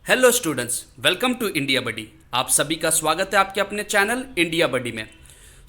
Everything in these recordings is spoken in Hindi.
Hello students, welcome to India buddy. आप सभी का स्वागत है आपके अपने चैनल इंडिया बडी में।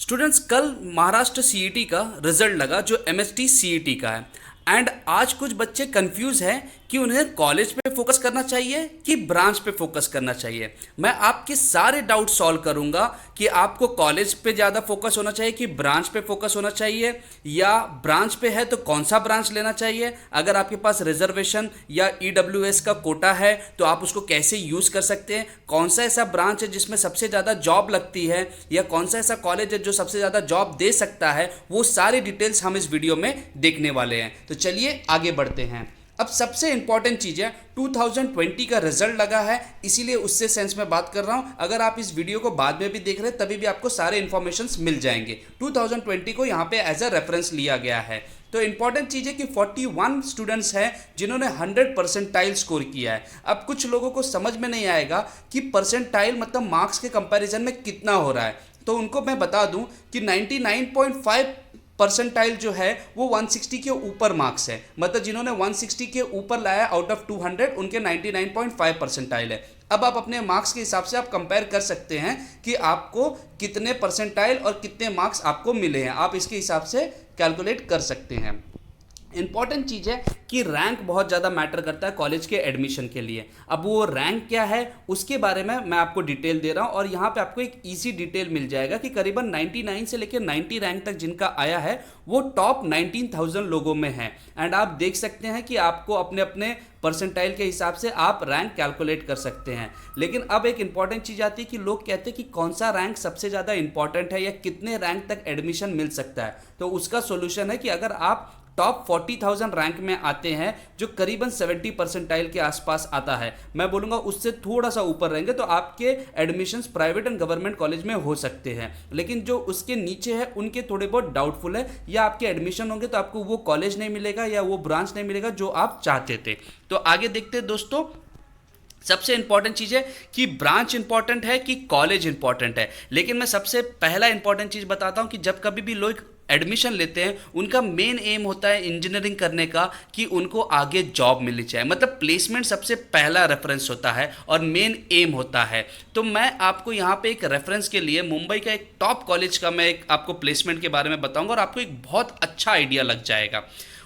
स्टूडेंट्स, कल महाराष्ट्र सीईटी का रिजल्ट लगा जो एमएसटी सीईटी का है। एंड आज कुछ बच्चे कंफ्यूज हैं कि उन्हें कॉलेज पे फोकस करना चाहिए कि ब्रांच पे फोकस करना चाहिए। मैं आपके सारे डाउट सॉल्व करूंगा कि आपको कॉलेज पे ज़्यादा फोकस होना चाहिए कि ब्रांच पे फोकस होना चाहिए, या ब्रांच पे है तो कौन सा ब्रांच लेना चाहिए। अगर आपके पास रिजर्वेशन या ईडब्ल्यूएस का कोटा है तो आप उसको कैसे यूज़ कर सकते हैं, कौन सा ऐसा ब्रांच है जिसमें सबसे ज़्यादा जॉब लगती है, या कौन सा ऐसा कॉलेज है जो सबसे ज़्यादा जॉब दे सकता है, वो सारी डिटेल्स हम इस वीडियो में देखने वाले हैं। तो चलिए आगे बढ़ते हैं। अब सबसे इंपॉर्टेंट चीज़ है 2020 का रिजल्ट लगा है, इसीलिए उससे सेंस में बात कर रहा हूं। अगर आप इस वीडियो को बाद में भी देख रहे हैं तभी भी आपको सारे इन्फॉर्मेशंस मिल जाएंगे। 2020 को यहाँ पे एज अ रेफरेंस लिया गया है। तो इंपॉर्टेंट चीज़ है कि 41 स्टूडेंट्स हैं जिन्होंने 100 परसेंटाइल स्कोर किया है। अब कुछ लोगों को समझ में नहीं आएगा कि परसेंटाइल मतलब मार्क्स के कंपैरिजन में कितना हो रहा है, तो उनको मैं बता दूं कि 99.5 परसेंटाइल जो है वो 160 के ऊपर मार्क्स है। मतलब जिन्होंने 160 के ऊपर लाया आउट ऑफ 200 उनके 99.5 परसेंटाइल है। अब आप अपने मार्क्स के हिसाब से आप कंपेयर कर सकते हैं कि आपको कितने परसेंटाइल और कितने मार्क्स आपको मिले हैं, आप इसके हिसाब से कैलकुलेट कर सकते हैं। इंपॉर्टेंट चीज़ है कि रैंक बहुत ज़्यादा मैटर करता है कॉलेज के एडमिशन के लिए। अब वो रैंक क्या है उसके बारे में मैं आपको डिटेल दे रहा हूँ, और यहाँ पे आपको एक इजी डिटेल मिल जाएगा कि करीबन 99 से लेकर 90 रैंक तक जिनका आया है वो टॉप 19,000 लोगों में है। एंड आप देख सकते हैं कि आपको अपने अपने परसेंटाइल के हिसाब से आप रैंक कैलकुलेट कर सकते हैं। लेकिन अब एक इंपॉर्टेंट चीज़ आती है कि लोग कहते हैं कि कौन सा रैंक सबसे ज़्यादा इंपॉर्टेंट है या कितने रैंक तक एडमिशन मिल सकता है। तो उसका सोल्यूशन है कि अगर आप टॉप 40,000 रैंक में आते हैं जो करीबन 70 परसेंटाइल के आसपास आता है, मैं बोलूँगा उससे थोड़ा सा ऊपर रहेंगे तो आपके admissions private and government college में हो सकते हैं। लेकिन जो उसके नीचे है उनके थोड़े बहुत डाउटफुल है, या आपके एडमिशन होंगे तो आपको वो कॉलेज नहीं मिलेगा या वो ब्रांच नहीं मिलेगा जो आप चाहते थे। तो आगे देखते हैं दोस्तों। सबसे इंपॉर्टेंट चीज़ है कि ब्रांच इंपॉर्टेंट है कि कॉलेज इंपॉर्टेंट है। लेकिन मैं सबसे पहला इंपॉर्टेंट चीज़ बताता हूं कि जब कभी भी लोग एडमिशन लेते हैं उनका मेन एम होता है इंजीनियरिंग करने का, कि उनको आगे जॉब मिलनी चाहिए। मतलब प्लेसमेंट सबसे पहला रेफरेंस होता है और मेन एम होता है। तो मैं आपको यहाँ पे एक रेफरेंस के लिए मुंबई का एक टॉप कॉलेज का मैं एक आपको प्लेसमेंट के बारे में बताऊंगा और आपको एक बहुत अच्छा आइडिया लग जाएगा।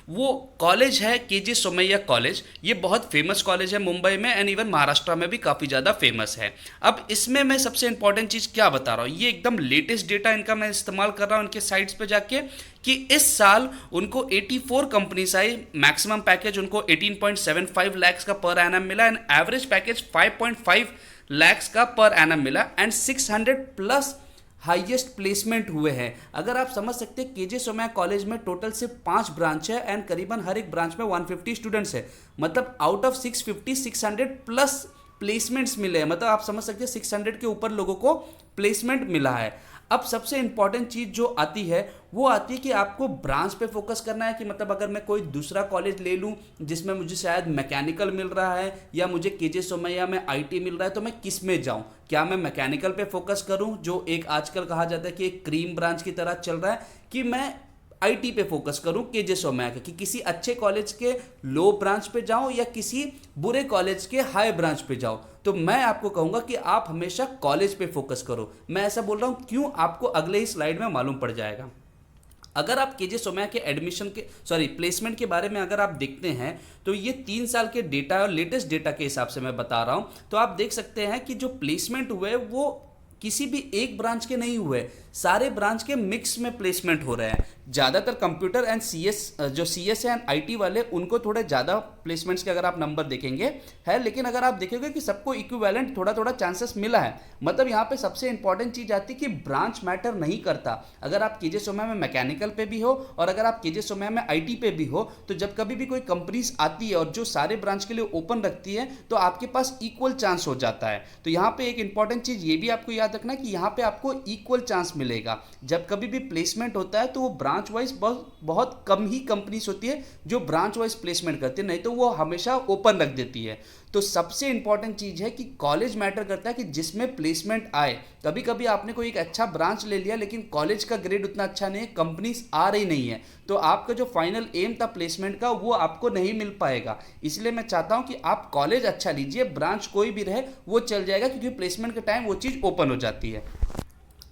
वो कॉलेज है केजे सोमैया कॉलेज। ये बहुत फेमस कॉलेज है मुंबई में एंड इवन महाराष्ट्र में भी काफ़ी ज़्यादा फेमस है। अब इसमें मैं सबसे इंपॉर्टेंट चीज़ क्या बता रहा हूँ, ये एकदम लेटेस्ट डेटा इनका मैं इस्तेमाल कर रहा हूँ उनके साइट्स पे जाके, कि इस साल उनको 84 कंपनीज आई। मैक्सिमम पैकेज उनको 18.75 लाख का पर एनम मिला एंड एवरेज पैकेज 5.5 लाख का पर एनम मिला एंड 600 प्लस हाईएस्ट प्लेसमेंट हुए हैं। अगर आप समझ सकते हैं केजे सोमैया कॉलेज में टोटल सिर्फ 5 ब्रांच है एंड करीबन हर एक ब्रांच में 150 स्टूडेंट्स है। मतलब आउट ऑफ 650 600 प्लस प्लेसमेंट्स मिले हैं। मतलब आप समझ सकते हैं 600 के ऊपर लोगों को प्लेसमेंट मिला है। अब सबसे इंपॉर्टेंट चीज़ जो आती है वो आती है कि आपको ब्रांच पे फोकस करना है, कि मतलब अगर मैं कोई दूसरा कॉलेज ले लूँ जिसमें मुझे शायद मैकेनिकल मिल रहा है या मुझे केजे सोमैया में आईटी मिल रहा है, तो मैं किस में जाऊँ। क्या मैं मैकेनिकल पे फोकस करूँ जो एक आजकल कहा जाता है कि एक क्रीम ब्रांच की तरह चल रहा है, कि मैं आईटी पे फोकस करूं केजे सोमैया के, कि किसी अच्छे कॉलेज के लो ब्रांच पे जाऊं या किसी बुरे कॉलेज के हाई ब्रांच पे जाऊं। तो मैं आपको कहूंगा कि आप हमेशा कॉलेज पे फोकस करो। मैं ऐसा बोल रहा हूं क्यों, आपको अगले ही स्लाइड में मालूम पड़ जाएगा। अगर आप केजे सोमैया के एडमिशन के प्लेसमेंट के बारे में अगर आप देखते हैं तो ये 3 साल के डेटा और लेटेस्ट डेटा के हिसाब से मैं बता रहा हूं, तो आप देख सकते हैं कि जो प्लेसमेंट हुए वो किसी भी एक ब्रांच के नहीं हुए, सारे ब्रांच के मिक्स में प्लेसमेंट हो रहे हैं। ज़्यादातर कंप्यूटर एंड सीएस जो सीएस है एंड आईटी वाले उनको थोड़े ज़्यादा प्लेसमेंट्स के अगर आप नंबर देखेंगे है, लेकिन अगर आप देखेंगे कि सबको इक्विवेलेंट थोड़ा थोड़ा चांसेस मिला है। मतलब यहाँ पे सबसे इंपॉर्टेंट चीज़ आती है कि ब्रांच मैटर नहीं करता। अगर आप केजे सोमैया में मैकेनिकल पे भी हो और अगर आप केजे सोमैया में आईटी पे भी हो, तो जब कभी भी कोई कंपनीज आती है और जो सारे ब्रांच के लिए ओपन रखती है तो आपके पास इक्वल चांस हो जाता है। तो यहाँ पे एक इंपॉर्टेंट चीज़ ये भी आपको याद रखना है कि यहाँ पे आपको इक्वल चांस मिलेगा। जब कभी भी प्लेसमेंट होता है तो वो ब्रांच वाइज बहुत बहुत कम ही कंपनीज होती है जो ब्रांच वाइज प्लेसमेंट करती है, नहीं तो वो हमेशा ओपन रख देती है। तो सबसे इंपॉर्टेंट चीज़ है कि कॉलेज मैटर करता है कि जिसमें प्लेसमेंट आए। कभी कभी आपने कोई एक अच्छा ब्रांच ले लिया लेकिन कॉलेज का ग्रेड उतना अच्छा नहीं है, कंपनीज आ रही नहीं है, तो आपका जो फाइनल एम था प्लेसमेंट का वो आपको नहीं मिल पाएगा। इसलिए मैं चाहता हूं कि आप कॉलेज अच्छा लीजिए, ब्रांच कोई भी रहे वो चल जाएगा, क्योंकि प्लेसमेंट के टाइम वो चीज़ ओपन हो जाती है।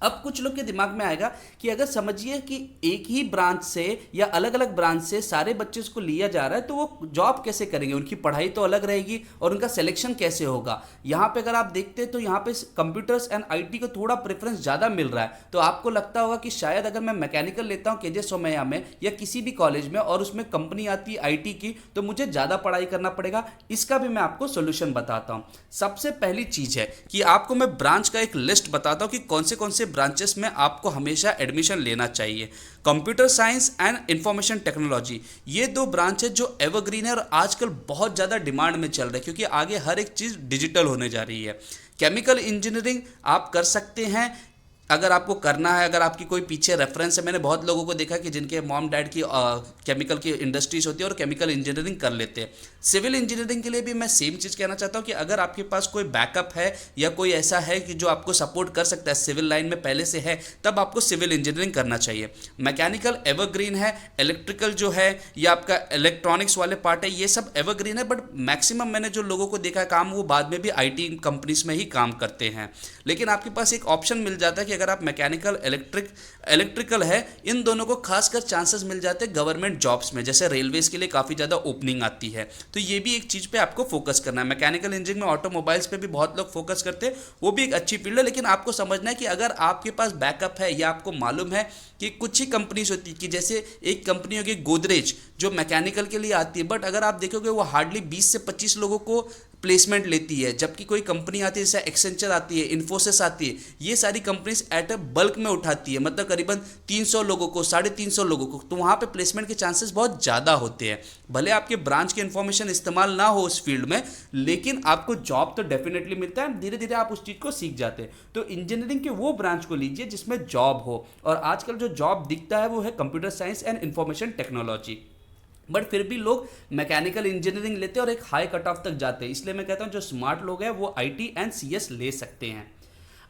अब कुछ लोग के दिमाग में आएगा कि अगर समझिए कि एक ही ब्रांच से या अलग अलग ब्रांच से सारे बच्चे उसको लिया जा रहा है तो वो जॉब कैसे करेंगे, उनकी पढ़ाई तो अलग रहेगी और उनका सिलेक्शन कैसे होगा। यहाँ पे अगर आप देखते हैं तो यहाँ पे कंप्यूटर्स एंड आईटी को थोड़ा प्रेफरेंस ज़्यादा मिल रहा है। तो आपको लगता होगा कि शायद अगर मैं मैकेनिकल लेता हूँ केजे सोमैया में या किसी भी कॉलेज में और उसमें कंपनी आती है आईटी की, तो मुझे ज़्यादा पढ़ाई करना पड़ेगा। इसका भी मैं आपको सोल्यूशन बताता हूँ। सबसे पहली चीज़ है कि आपको मैं ब्रांच का एक लिस्ट बताता हूँ कि कौन से ब्रांचेस में आपको हमेशा एडमिशन लेना चाहिए। Computer science and information technology, ये दो ब्रांच है जो एवरग्रीन है और आजकल बहुत ज़्यादा डिमांड में चल रहा है, क्योंकि आगे हर एक चीज़ डिजिटल होने जा रही है। केमिकल इंजीनियरिंग आप कर सकते हैं अगर आपको करना है, अगर आपकी कोई पीछे रेफरेंस है। मैंने बहुत लोगों को देखा कि जिनके मॉम डैड की केमिकल की इंडस्ट्रीज होती है और केमिकल इंजीनियरिंग कर लेते हैं। सिविल इंजीनियरिंग के लिए भी मैं सेम चीज़ कहना चाहता हूँ कि अगर आपके पास कोई बैकअप है या कोई ऐसा है कि जो आपको सपोर्ट कर सकता है, सिविल लाइन में पहले से है, तब आपको सिविल इंजीनियरिंग करना चाहिए। मैकेनिकल एवरग्रीन है, इलेक्ट्रिकल जो है या आपका इलेक्ट्रॉनिक्स वाले पार्ट है, ये सब एवरग्रीन है, बट मैक्सिमम मैंने जो लोगों को देखा है काम, वो बाद में भी आईटी कंपनीज में ही काम करते हैं। लेकिन आपके पास एक ऑप्शन मिल जाता है कि अगर आप मैकेनिकल इलेक्ट्रिकल है, इन दोनों को खासकर चांसेस मिल जाते हैं गवर्नमेंट जॉब्स में, जैसे रेलवेज के लिए काफ़ी ज़्यादा ओपनिंग आती है। तो ये भी एक चीज़ पे आपको फोकस करना है। मैकेनिकल इंजीनियरिंग में ऑटोमोबाइल्स पे भी बहुत लोग फोकस करते हैं, वो भी एक अच्छी फील्ड है। लेकिन आपको समझना है कि अगर आपके पास बैकअप है या आपको मालूम है कि कुछ ही कंपनीज होती है, कि जैसे एक कंपनी होगी गोदरेज जो मैकेनिकल के लिए आती है, बट अगर आप देखोगे वो हार्डली 20 से 25 लोगों को प्लेसमेंट लेती है, जबकि कोई कंपनी आती है जैसे एक्सेंचर आती है, इन्फोसिस आती है, ये सारी कंपनीज एट अ बल्क में उठाती है, मतलब करीबन 300 लोगों को, 350 लोगों को। तो वहाँ पे प्लेसमेंट के चांसेस बहुत ज़्यादा होते हैं। भले आपके ब्रांच की इन्फॉर्मेशन इस्तेमाल ना हो उस फील्ड में, लेकिन आपको जॉब तो डेफिनेटली मिलता है, धीरे धीरे आप उस चीज़ को सीख जाते हैं। तो इंजीनियरिंग के वो ब्रांच को लीजिए जिसमें जॉब हो, और आजकल जो जॉब दिखता है वो है computer science and information technology. But फिर भी लोग मैकेनिकल इंजीनियरिंग लेते हैं और एक हाई कट ऑफ तक जाते हैं। इसलिए मैं कहता हूं जो स्मार्ट लोग हैं वो आईटी एंड सीएस ले सकते हैं।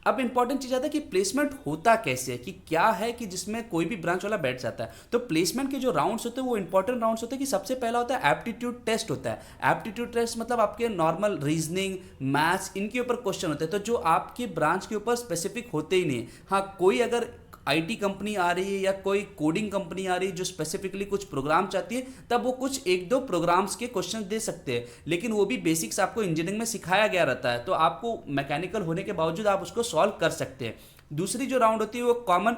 अब इंपॉर्टेंट चीज़ आता है कि प्लेसमेंट होता कैसे है, कि क्या है कि जिसमें कोई भी ब्रांच वाला बैठ जाता है। तो प्लेसमेंट के जो राउंड्स होते हैं वो इंपॉर्टेंट राउंड्स होते हैं कि सबसे पहला होता है एप्टीट्यूड टेस्ट होता है। एप्टीट्यूड टेस्ट मतलब आपके नॉर्मल रीजनिंग, मैथ्स, इनके ऊपर क्वेश्चन होते हैं, तो जो आपके ब्रांच के ऊपर स्पेसिफिक होते ही नहीं है। हाँ, कोई अगर आईटी कंपनी आ रही है या कोई कोडिंग कंपनी आ रही है जो स्पेसिफिकली कुछ प्रोग्राम चाहती है, तब वो कुछ एक दो प्रोग्राम्स के क्वेश्चन दे सकते हैं, लेकिन वो भी बेसिक्स आपको इंजीनियरिंग में सिखाया गया रहता है, तो आपको मैकेनिकल होने के बावजूद आप उसको सॉल्व कर सकते हैं। दूसरी जो राउंड होती है वो कॉमन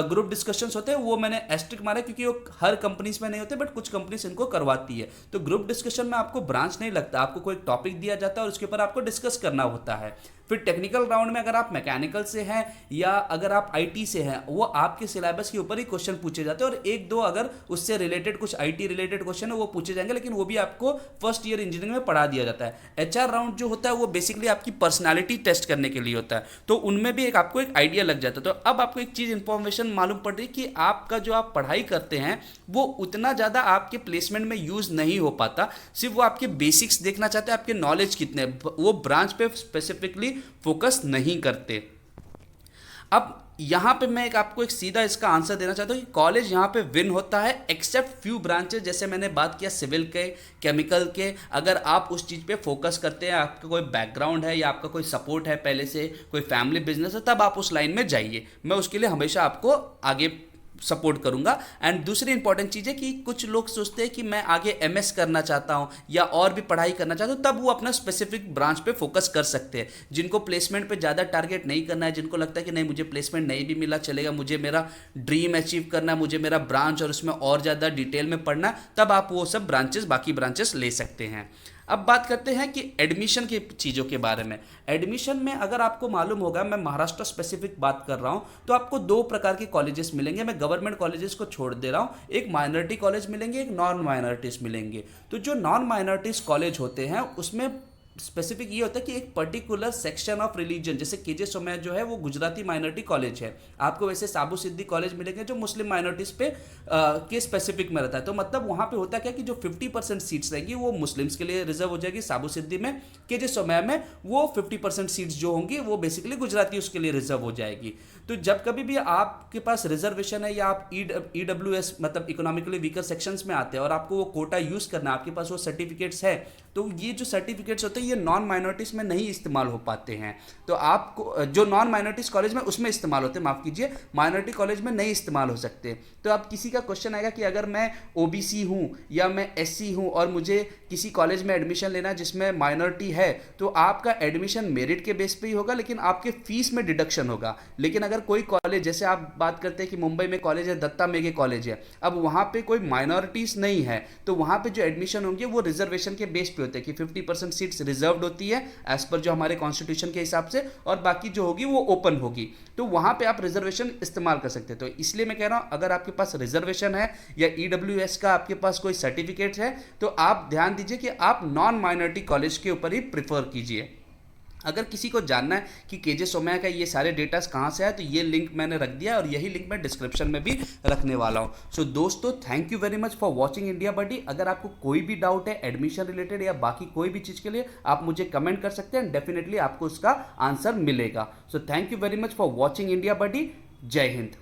ग्रुप डिस्कशंस होते हैं, वो मैंने एस्ट्रिक मारा क्योंकि वो हर कंपनीज में नहीं होते, बट कुछ कंपनीज इनको करवाती है। तो ग्रुप डिस्कशन में आपको ब्रांच नहीं लगता, आपको कोई टॉपिक दिया जाता है और उसके ऊपर आपको डिस्कस करना होता है। फिर टेक्निकल राउंड में अगर आप मैकेनिकल से हैं या अगर आप आईटी से हैं, वो आपके सिलेबस के ऊपर ही क्वेश्चन पूछे जाते हैं, और एक दो अगर उससे रिलेटेड कुछ आईटी रिलेटेड क्वेश्चन है वो पूछे जाएंगे, लेकिन वो भी आपको फर्स्ट ईयर इंजीनियरिंग में पढ़ा दिया जाता है। एचआर राउंड जो होता है वो बेसिकली आपकी पर्सनैलिटी टेस्ट करने के लिए होता है, तो उनमें भी आपको एक आइडिया लग जाता है। तो अब आपको एक चीज़ इंफॉर्मेशन मालूम पड़ रही है कि आपका जो आप पढ़ाई करते हैं वो उतना ज़्यादा आपके प्लेसमेंट में यूज़ नहीं हो पाता। सिर्फ वो आपके बेसिक्स देखना चाहते हैं, आपके नॉलेज कितने, वो ब्रांच पे स्पेसिफिकली फोकस नहीं करते। अब यहाँ पे मैं आपको एक सीधा इसका आंसर देना चाहता हूँ कि कॉलेज यहाँ पे विन होता है एक्सेप्ट फ्यू ब्रांचेस, जैसे मैंने बात किया सिविल के, केमिकल के। अगर आप उस चीज़ पे फोकस करते हैं, आपका कोई बैकग्राउंड है या आपका कोई सपोर्ट है पहले से, कोई फैमिली बिजनेस है, तब आप उस लाइन में जाइए। मैं उसके लिए हमेशा आपको आगे सपोर्ट करूंगा। एंड दूसरी इंपॉर्टेंट चीज़ है कि कुछ लोग सोचते हैं कि मैं आगे एमएस करना चाहता हूं या और भी पढ़ाई करना चाहता हूं, तब वो अपना स्पेसिफिक ब्रांच पे फोकस कर सकते हैं। जिनको प्लेसमेंट पे ज़्यादा टारगेट नहीं करना है, जिनको लगता है कि नहीं मुझे प्लेसमेंट नहीं भी मिला चलेगा, मुझे मेरा ड्रीम अचीव करना है, मुझे मेरा ब्रांच और उसमें और ज़्यादा डिटेल में पढ़ना है, तब आप वो सब ब्रांचेस, बाकी ब्रांचेस ले सकते हैं। अब बात करते हैं कि एडमिशन की चीज़ों के बारे में। एडमिशन में अगर आपको मालूम होगा, मैं महाराष्ट्र स्पेसिफिक बात कर रहा हूं, तो आपको दो प्रकार के कॉलेजेस मिलेंगे। मैं गवर्नमेंट कॉलेजेस को छोड़ दे रहा हूं, एक माइनॉरिटी कॉलेज मिलेंगे, एक नॉन माइनॉरिटीज मिलेंगे। तो जो नॉन माइनॉरिटीज कॉलेज होते हैं उसमें स्पेसिफिक ये होता है कि एक पर्टिकुलर सेक्शन ऑफ रिलीजन, जैसे केजे सोमैया जो है वो गुजराती माइनॉरिटी कॉलेज है, आपको वैसे साबू सिद्दीक कॉलेज मिलेंगे जो मुस्लिम माइनॉरिटीज पे के स्पेसिफिक में रहता है। तो मतलब वहाँ पे होता क्या कि जो 50% सीट्स रहेंगी वो मुस्लिम्स के लिए रिजर्व हो जाएगी साबू सिद्दी में, केजे सोमैया में वो 50% सीट्स जो होंगी वो बेसिकली गुजराती उसके लिए रिजर्व हो जाएगी। तो जब कभी भी आपके पास रिजर्वेशन है या आप ईडब्ल्यूएस मतलब इकोनॉमिकली वीकर सेक्शंस में आते हैं और आपको वो कोटा यूज करना है, आपके पास वो सर्टिफिकेट्स है, तो ये जो सर्टिफिकेट्स होते हैं ये नॉन माइनॉरिटीज में नहीं इस्तेमाल हो पाते हैं। तो आपको जो नॉन माइनॉरिटीज कॉलेज में उसमें इस्तेमाल होते हैं, माफ कीजिए, माइनॉरिटी कॉलेज में नहीं इस्तेमाल हो सकते। तो अब किसी का क्वेश्चन आएगा कि अगर मैं ओबीसी हूं या मैं एससी हूं और मुझे किसी कॉलेज में एडमिशन लेना है जिसमें माइनॉरिटी है, तो आपका एडमिशन मेरिट के बेस पे ही होगा, लेकिन आपके फीस में डिडक्शन होगा। लेकिन अगर कोई कॉलेज, जैसे आप बात करते हैं कि मुंबई में कॉलेज है, दत्ता मेघे कॉलेज है, अब वहां पे कोई माइनॉरिटीज नहीं है, तो वहां पे जो एडमिशन होंगे वो रिजर्वेशन के बेस पे होते हैं कि 50% सीट्स रिजर्व्ड होती है एज पर जो हमारे कॉन्स्टिट्यूशन के हिसाब से, और बाकी जो होगी वो ओपन होगी। तो वहां पे आप रिजर्वेशन इस्तेमाल कर सकते हैं। तो इसलिए मैं कह रहा हूं अगर आपके पास रिजर्वेशन है या ईडब्ल्यूएस का आपके पास कोई सर्टिफिकेट है तो आप ध्यान दीजिए कि आप नॉन माइनॉरिटी कॉलेज के ऊपर ही प्रिफर कीजिए। अगर किसी को जानना है कि केजे सोमैया का ये सारे डेटास कहाँ से आए तो ये लिंक मैंने रख दिया और यही लिंक मैं डिस्क्रिप्शन में भी रखने वाला हूँ। सो दोस्तों, thank you very much for watching India buddy. अगर आपको कोई भी डाउट है एडमिशन रिलेटेड या बाकी कोई भी चीज़ के लिए, आप मुझे कमेंट कर सकते हैं, डेफिनेटली आपको उसका आंसर मिलेगा। So thank you very much for watching India buddy. जय हिंद।